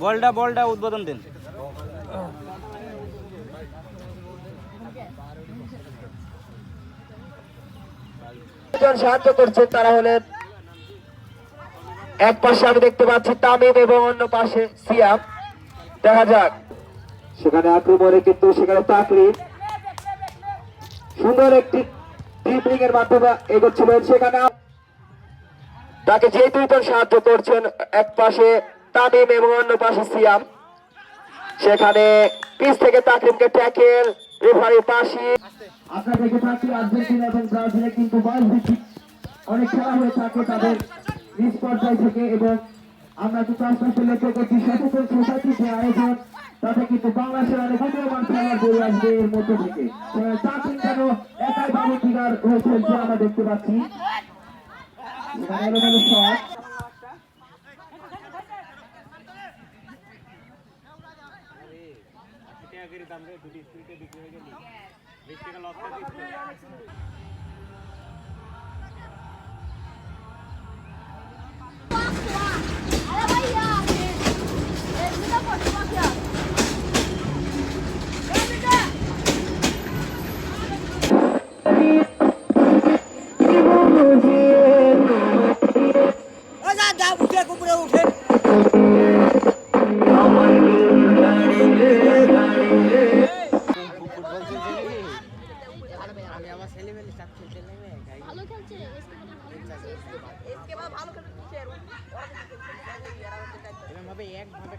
বলটা উদ্বোধন দিন। সাহায্য করছেন তারা হলেন এক পাশে আমি দেখতে পাচ্ছি তামিম এবং অন্য পাশে সিয়াম। দেখা যাক সেখানে আক্রমণে কিন্তু সেখানে তাকরিম সুন্দর একটি ড্রিবলিং এর মাধ্যমে এগোচ্ছিলেন। সেখানে তাকে যে দুইজন সাহায্য করছেন এক পাশে তামিম এবং অন্য পাশে সিয়াম। সেখানে পিচ থেকে তাকরিমকে ট্যাকেল রেফারি পাশে। আপনারা দেখে থাকি আর্জেন্টিনা এবং ব্রাজিলে কিন্তু বয়স ভিত্তিক অনেক খেলা হয়ে থাকে তাদের নিজ পর্যায় থেকে, এবং আমরা কিন্তু আস্তে আস্তে লক্ষ্য করছি সচেতন সোসাইটিতে আয়োজন তাতে কিন্তু বাংলাদেশের অনেক উদীয়মান খেলার বই আসবে এর মধ্যে থেকে। তাকরিম কেন একাই বাবু ফিগার হয়ে খেলছে আমরা দেখতে পাচ্ছি। ভালো খেলছে এভাবে একভাবে